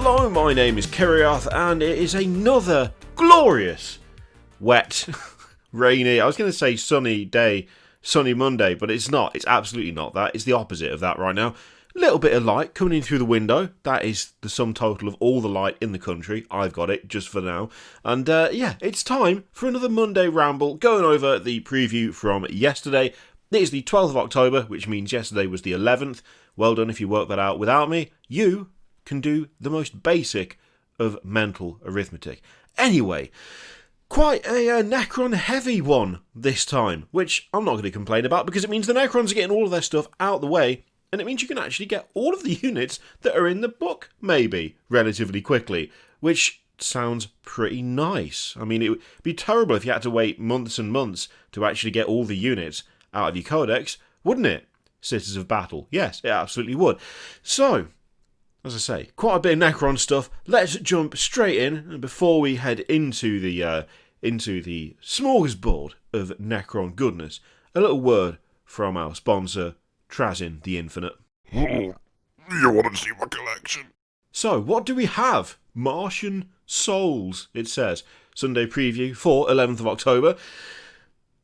Hello, my name is Kyrian, and it is another glorious, wet, rainy, I was going to say sunny day, sunny Monday, but it's not. It's absolutely not that. It's the opposite of that right now. A little bit of light coming in through the window. That is the sum total of all the light in the country. I've got it, just for now. And yeah, it's time for another Monday Ramble, going over the preview from yesterday. It is the 12th of October, which means yesterday was the 11th. Well done if you worked that out without me. You can do the most basic of mental arithmetic. Anyway, quite a Necron heavy one this time, which I'm not going to complain about because it means the Necrons are getting all of their stuff out the way, and it means you can actually get all of the units that are in the book, maybe, relatively quickly, which sounds pretty nice. I mean, it would be terrible if you had to wait months and months to actually get all the units out of your codex, wouldn't it? Cities of Battle. Yes, it absolutely would. So, as I say, quite a bit of Necron stuff. Let's jump straight in, and before we head into the smorgasbord of Necron goodness, a little word from our sponsor, Trazin the Infinite. You want to see my collection? So, what do we have? Martian Souls, it says. Sunday preview for 11th of October.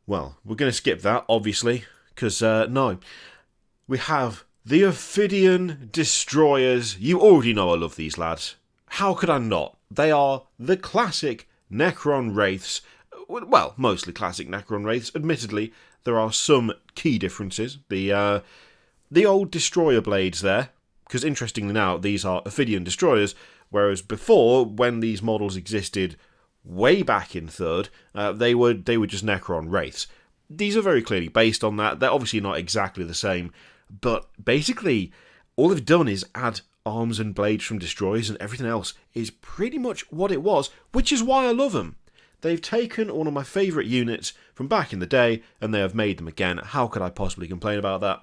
Well, we're going to skip that, obviously, because, no. We have the Ophidian Destroyers. You already know I love these lads. How could I not? They are the classic Necron Wraiths. Well, mostly classic Necron Wraiths. Admittedly, there are some key differences. The old Destroyer blades there, because interestingly now, these are Ophidian Destroyers, whereas before, when these models existed way back in 3rd, they were just Necron Wraiths. These are very clearly based on that. They're obviously not exactly the same, but basically, all they've done is add arms and blades from Destroyers, and everything else is pretty much what it was, which is why I love them. They've taken one of my favourite units from back in the day, and they have made them again. How could I possibly complain about that?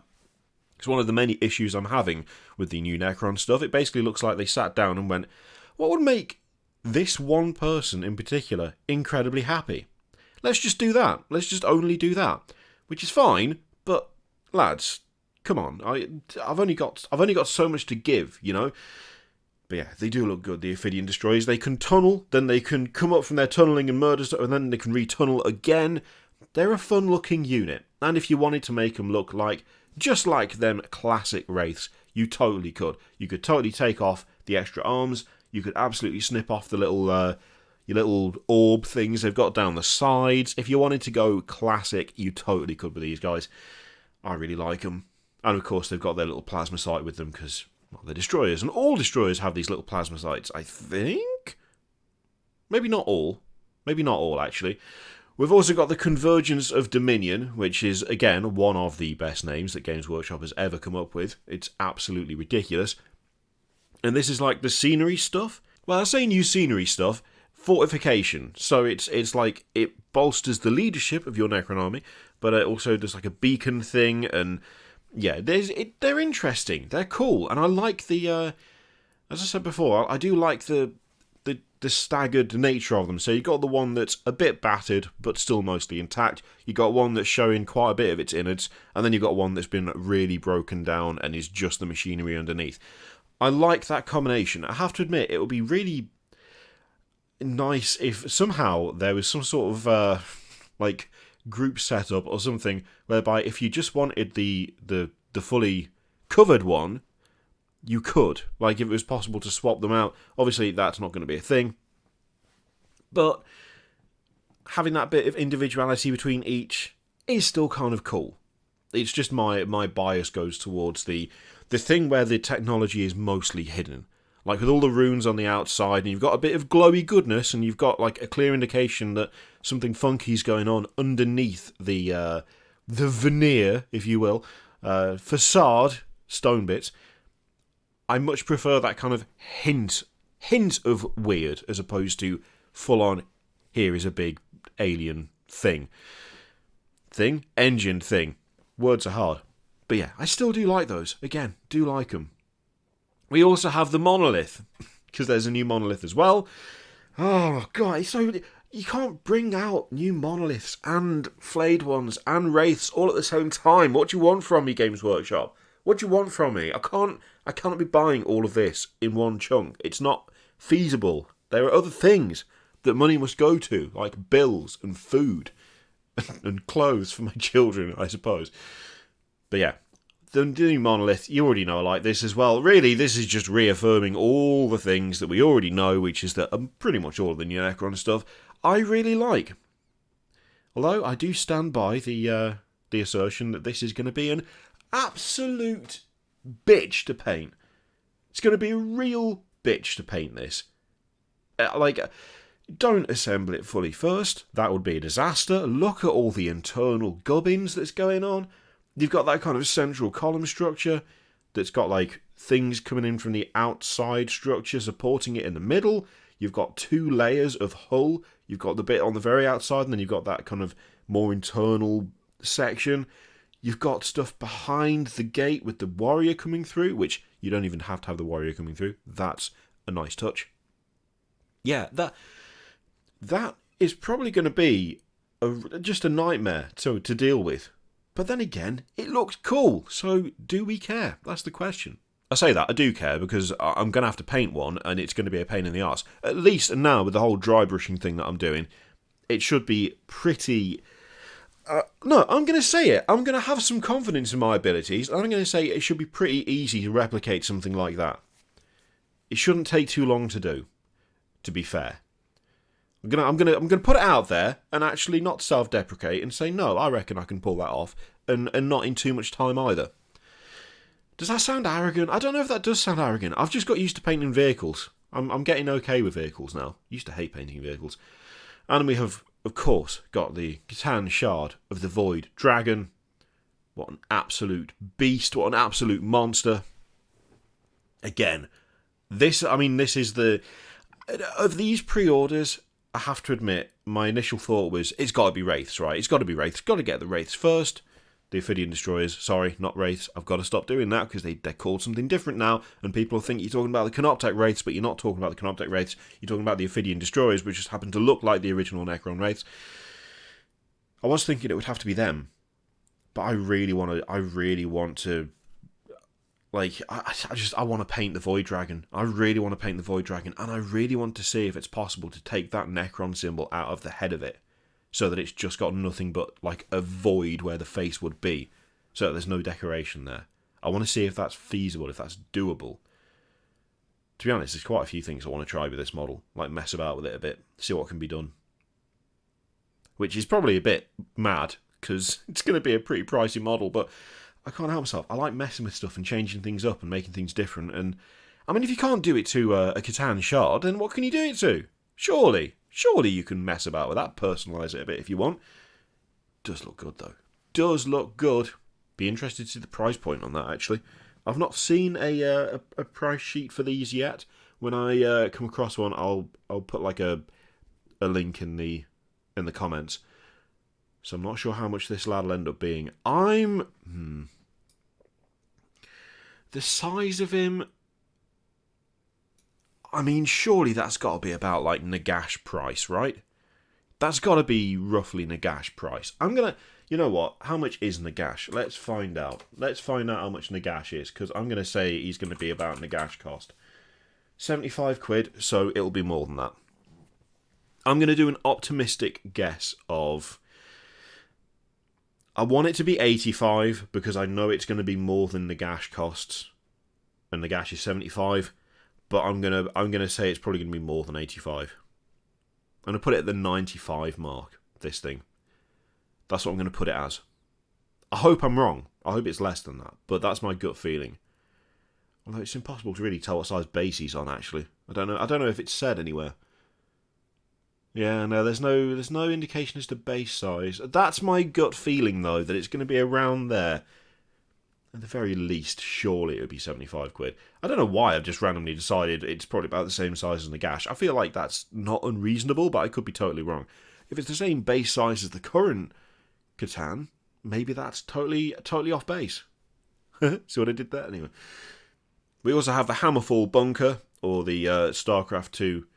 It's one of the many issues I'm having with the new Necron stuff. It basically looks like they sat down and went, what would make this one person in particular incredibly happy? Let's just do that. Let's just only do that. Which is fine, but lads, come on. I've only got so much to give, you know? But yeah, they do look good, the Ophidian Destroyers. They can tunnel, then they can come up from their tunneling and murder stuff, and then they can retunnel again. They're a fun-looking unit. And if you wanted to make them look like, just like them classic Wraiths, you totally could. You could totally take off the extra arms. You could absolutely snip off the little, your little orb things they've got down the sides. If you wanted to go classic, you totally could with these guys. I really like them. And of course, they've got their little plasma sight with them because, well, they're Destroyers. And all Destroyers have these little plasma sights, I think? Maybe not all. Maybe not all, actually. We've also got the Convergence of Dominion, which is, again, one of the best names that Games Workshop has ever come up with. It's absolutely ridiculous. And this is like the scenery stuff. Well, I say new scenery stuff. Fortification. So it's like it bolsters the leadership of your Necron army, but it also does like a beacon thing, and yeah, they're interesting. They're cool, and I like the, as I said before, I do like the staggered nature of them. So you got the one that's a bit battered, but still mostly intact. You got one that's showing quite a bit of its innards, and then you got one that's been really broken down and is just the machinery underneath. I like that combination. I have to admit, it would be really nice if somehow there was some sort of like group setup or something whereby if you just wanted the fully covered one, you could. Like if it was possible to swap them out. Obviously that's not going to be a thing, but having that bit of individuality between each is still kind of cool. It's just my bias goes towards the thing where the technology is mostly hidden. Like with all the runes on the outside, and you've got a bit of glowy goodness, and you've got like a clear indication that something funky's going on underneath the veneer, if you will, facade stone bits. I much prefer that kind of hint of weird as opposed to full on. Here is a big alien thing. Engine thing. Words are hard, but yeah, I still do like those. Again, do like them. We also have the Monolith, because there's a new Monolith as well. Oh, God, so you can't bring out new Monoliths and flayed ones and Wraiths all at the same time. What do you want from me, Games Workshop? What do you want from me? I cannot be buying all of this in one chunk. It's not feasible. There are other things that money must go to, like bills and food and clothes for my children, I suppose. But yeah, the new Monolith, you already know I like this as well. Really, this is just reaffirming all the things that we already know, which is that pretty much all of the new Necron stuff I really like. Although I do stand by the assertion that this is going to be an absolute bitch to paint. It's going to be a real bitch to paint this. Don't assemble it fully first. That would be a disaster. Look at all the internal gubbins that's going on. You've got that kind of central column structure that's got like things coming in from the outside structure supporting it in the middle. You've got 2 layers of hull. You've got the bit on the very outside, and then you've got that kind of more internal section. You've got stuff behind the gate with the warrior coming through, which you don't even have to have the warrior coming through. That's a nice touch. Yeah, that is probably going to be just a nightmare to deal with. But then again, it looks cool, so do we care? That's the question. I say that, I do care, because I'm going to have to paint one, and it's going to be a pain in the arse. At least now, with the whole dry brushing thing that I'm doing, it should be pretty... no, I'm going to say it. I'm going to have some confidence in my abilities, and I'm going to say it should be pretty easy to replicate something like that. It shouldn't take too long to do, to be fair. I'm gonna put it out there and actually not self-deprecate and say, no, I reckon I can pull that off, and not in too much time either. Does that sound arrogant? I don't know if that does sound arrogant. I've just got used to painting vehicles. I'm getting okay with vehicles now. Used to hate painting vehicles. And we have, of course, got the Catan Shard of the Void Dragon. What an absolute beast. What an absolute monster. Again, this is the... Of these pre-orders, I have to admit, my initial thought was, it's got to be Wraiths, right? It's got to be Wraiths. Got to get the Wraiths first. The Ophidian Destroyers. Sorry, not Wraiths. I've got to stop doing that because they're called something different now, and people think you're talking about the Canoptek Wraiths, but you're not talking about the Canoptek Wraiths. You're talking about the Ophidian Destroyers, which just happen to look like the original Necron Wraiths. I was thinking it would have to be them, but I really want to... Like, I want to paint the Void Dragon. I really want to paint the Void Dragon, and I really want to see if it's possible to take that Necron symbol out of the head of it, so that it's just got nothing but, like, a void where the face would be, so that there's no decoration there. I want to see if that's feasible, if that's doable. To be honest, there's quite a few things I want to try with this model, like mess about with it a bit, see what can be done. Which is probably a bit mad, because it's going to be a pretty pricey model, but... I can't help myself. I like messing with stuff and changing things up and making things different. And I mean, if you can't do it to a Catan Shard, then what can you do it to? Surely you can mess about with that, personalise it a bit if you want. Does look good though. Does look good. Be interested to see the price point on that. Actually, I've not seen a price sheet for these yet. When I come across one, I'll put like a link in the comments. So I'm not sure how much this lad'll end up being. The size of him... I mean, surely that's got to be about, like, Nagash price, right? That's got to be roughly Nagash price. I'm going to... You know what? How much is Nagash? Let's find out. Let's find out how much Nagash is, because I'm going to say he's going to be about Nagash cost. 75 quid, so it'll be more than that. I'm going to do an optimistic guess of... I want it to be 85 because I know it's going to be more than Nagash costs, and Nagash is 75. But I'm gonna say it's probably going to be more than 85. I'm gonna put it at the 95 mark. This thing. That's what I'm going to put it as. I hope I'm wrong. I hope it's less than that. But that's my gut feeling. Although it's impossible to really tell what size base he's on. Actually, I don't know if it's said anywhere. Yeah, no, there's no indication as to base size. That's my gut feeling, though, that it's going to be around there. At the very least, surely it would be 75 quid. I don't know why I've just randomly decided it's probably about the same size as Nagash. I feel like that's not unreasonable, but I could be totally wrong. If it's the same base size as the current Catan, maybe that's totally off base. See what I did there? Anyway. We also have the Hammerfall Bunker, or the Starcraft 2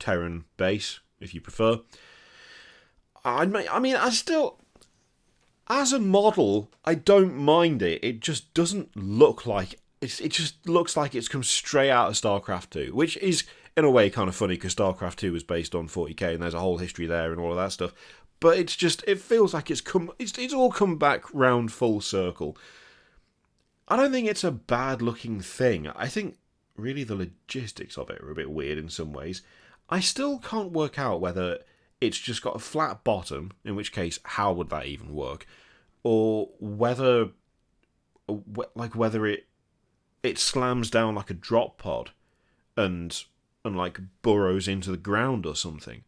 Terran Base, if you prefer. I As a model, I don't mind it. It just doesn't look like... It just looks like it's come straight out of Starcraft 2, which is, in a way, kind of funny, because Starcraft 2 was based on 40k, and there's a whole history there and all of that stuff. But it's just... It feels like it's all come back round full circle. I don't think it's a bad-looking thing. I think, really, the logistics of it are a bit weird in some ways. I still can't work out whether it's just got a flat bottom, in which case, how would that even work? Or whether it slams down like a drop pod and like burrows into the ground or something.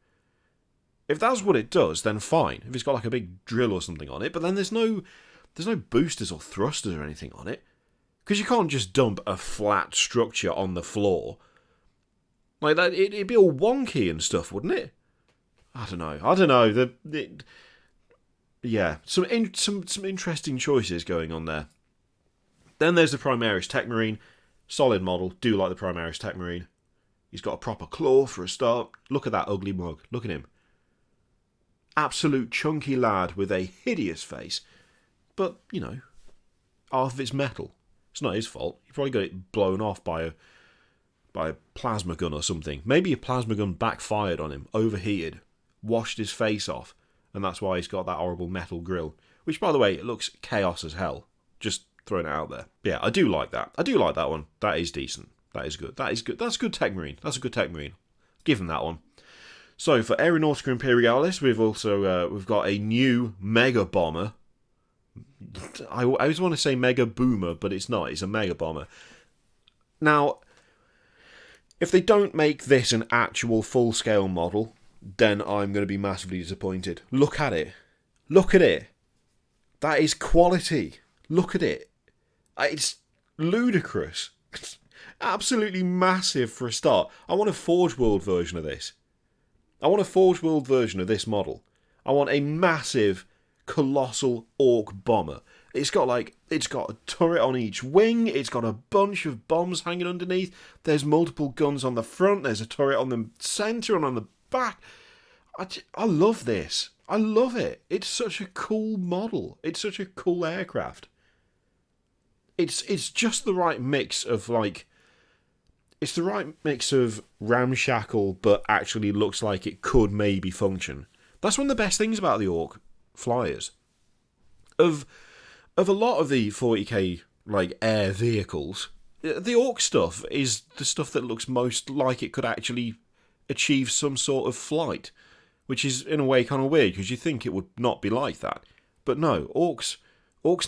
If that's what it does, then fine. If it's got like a big drill or something on it, but then there's no boosters or thrusters or anything on it. Because you can't just dump a flat structure on the floor. Like that, it'd be all wonky and stuff, wouldn't it? I don't know. Some interesting choices going on there. Then there's the Primaris Tech Marine. Solid model. Do like the Primaris Tech Marine. He's got a proper claw for a start. Look at that ugly mug. Look at him. Absolute chunky lad with a hideous face. But, you know, half of it's metal. It's not his fault. He probably got it blown off by a plasma gun or something. Maybe a plasma gun backfired on him, overheated, washed his face off, and that's why he's got that horrible metal grill. Which, by the way, it looks chaos as hell. Just throwing it out there. Yeah, I do like that. I do like that one. That is decent. That is good. That is good. That's a good Tech Marine. That's a good Tech Marine. Give him that one. So, for Aeronautica Imperialis, we've got a new Mega Bomber. I always want to say Mega Boomer, but it's not. It's a Mega Bomber. Now, if they don't make this an actual full-scale model, then I'm going to be massively disappointed. Look at it. Look at it. That is quality. Look at it. It's ludicrous. It's absolutely massive for a start. I want a Forge World version of this. I want a Forge World version of this model. I want a massive, colossal Orc bomber. It's got a turret on each wing. It's got a bunch of bombs hanging underneath. There's multiple guns on the front. There's a turret on the centre and on the back. I love this. I love it. It's such a cool model. It's such a cool aircraft. It's just the right mix of it's the right mix of ramshackle, but actually looks like it could maybe function. That's one of the best things about the Orc flyers. Of a lot of the 40k air vehicles, the Orc stuff is the stuff that looks most like it could actually achieve some sort of flight, which is in a way kind of weird because you think it would not be like that. But no, Orcs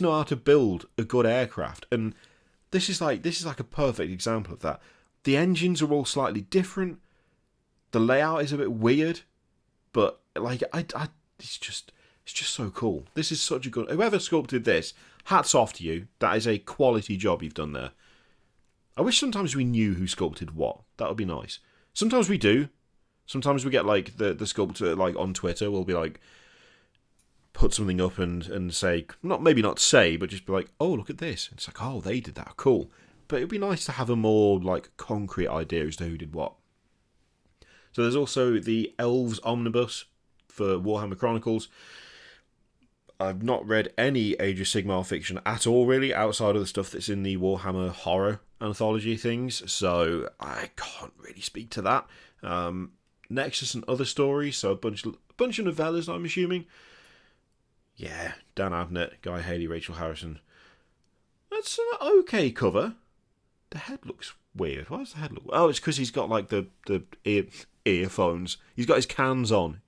know how to build a good aircraft, and this is like a perfect example of that. The engines are all slightly different. The layout is a bit weird, but it's just so cool. This is such a good... Whoever sculpted this, hats off to you. That is a quality job you've done there. I wish sometimes we knew who sculpted what. That would be nice. Sometimes we do. Sometimes we get the sculptor on Twitter will be put something up and say, maybe not say, but just be like, oh, look at this. It's like, oh, they did that. Cool. But it'd be nice to have a more concrete idea as to who did what. So there's also the Elves Omnibus for Warhammer Chronicles. I've not read any Age of Sigmar fiction at all, really, outside of the stuff that's in the Warhammer horror anthology things, so I can't really speak to that. Nexus and other stories, so a bunch of novellas, I'm assuming. Yeah, Dan Abnett, Guy Haley, Rachel Harrison. That's an okay cover. The head looks weird. Why does the head look... Oh, it's because he's got the earphones. He's got his cans on.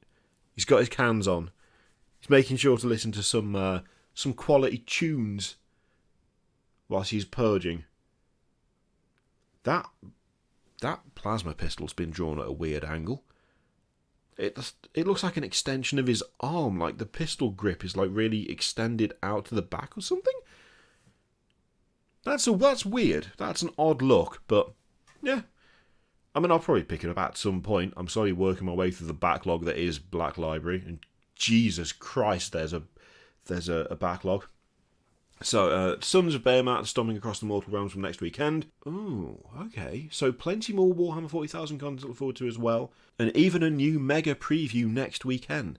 He's making sure to listen to some quality tunes whilst he's purging. That plasma pistol's been drawn at a weird angle. It looks like an extension of his arm, like the pistol grip is really extended out to the back or something. That's weird. That's an odd look, but yeah. I mean, I'll probably pick it up at some point. I'm slowly working my way through the backlog that is Black Library, and Jesus Christ, there's a backlog. So, Sons of Behemat storming across the Mortal Realms from next weekend. Oh, okay. So, plenty more Warhammer 40,000 content to look forward to as well. And even a new mega preview next weekend.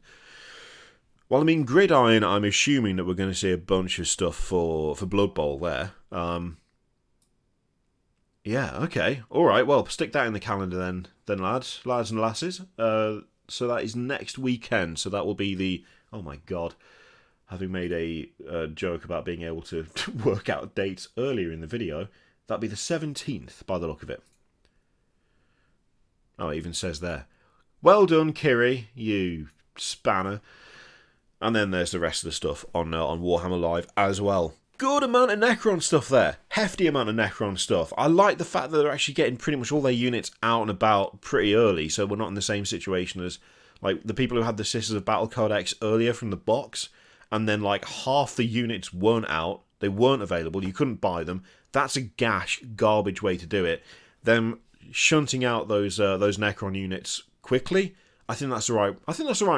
Well, I mean, Gridiron, I'm assuming that we're going to see a bunch of stuff for Blood Bowl there. Yeah, okay. Alright, well, stick that in the calendar then lads and lasses. So that is next weekend, so that will be the... Oh my god. Having made a joke about being able to work out dates earlier in the video, that'll be the 17th, by the look of it. Oh, it even says there. Well done, Kiri, you spanner. And then there's the rest of the stuff on Warhammer Live as well. Good amount of Necron stuff there. Hefty amount of Necron stuff. I like the fact that they're actually getting pretty much all their units out and about pretty early, so we're not in the same situation as like the people who had the Sisters of Battle Codex earlier from the box, and then like half the units weren't out, they weren't available, you couldn't buy them. That's a garbage way to do it. Them shunting out those Necron units quickly, I think that's the right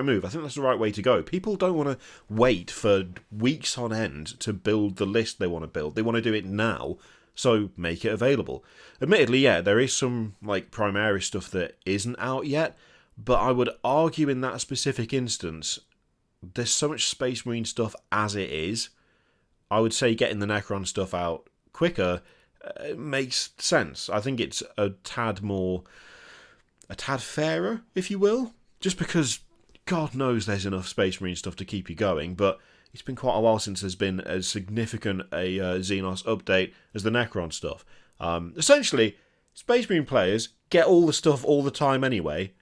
move. I think that's the right way to go. People don't want to wait for weeks on end to build the list they want to build. They want to do it now, so make it available. Admittedly, yeah, there is some like Primaris stuff that isn't out yet, but I would argue in that specific instance, there's so much Space Marine stuff as it is. I would say getting the Necron stuff out quicker makes sense. I think it's a tad fairer, if you will. Just because God knows there's enough Space Marine stuff to keep you going, but it's been quite a while since there's been as significant a Xenos update as the Necron stuff. Essentially, Space Marine players get all the stuff all the time anyway.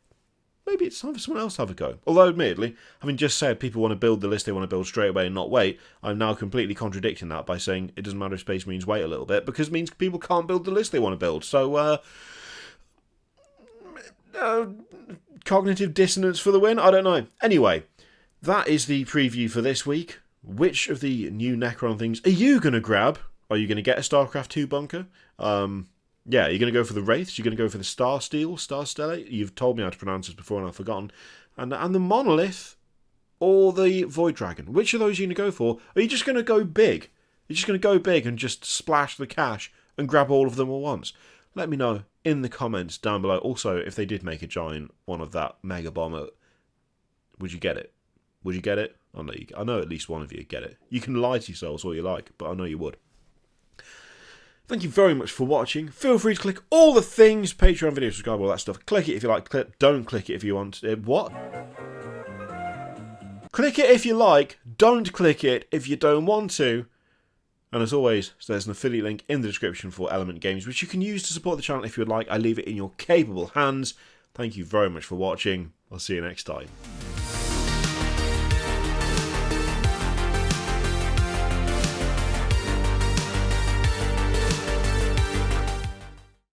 Maybe it's time for someone else to have a go. Although, admittedly, having just said people want to build the list they want to build straight away and not wait, I'm now completely contradicting that by saying it doesn't matter if Space Marines wait a little bit, because it means people can't build the list they want to build. So, cognitive dissonance for the win? I don't know. Anyway, that is the preview for this week. Which of the new Necron things are you going to grab? Are you going to get a StarCraft 2 bunker? Yeah, you're going to go for the Wraiths? You're going to go for the Star Steel, Star Stellate? You've told me how to pronounce this before and I've forgotten. And the Monolith or the Void Dragon? Which of those are you going to go for? Are you just going to go big? You're just going to go big and just splash the cash and grab all of them at once? Let me know in the comments down below. Also, if they did make a giant one of that Mega Bomber, would you get it? Would you get it? I know at least one of you get it. You can lie to yourselves all you like, but I know you would. Thank you very much for watching. Feel free to click all the things, Patreon video, subscribe, all that stuff. Click it if you like, don't click it if you want. What? Click it if you like, don't click it if you don't want to. And as always, there's an affiliate link in the description for Element Games, which you can use to support the channel if you would like. I leave it in your capable hands. Thank you very much for watching. I'll see you next time.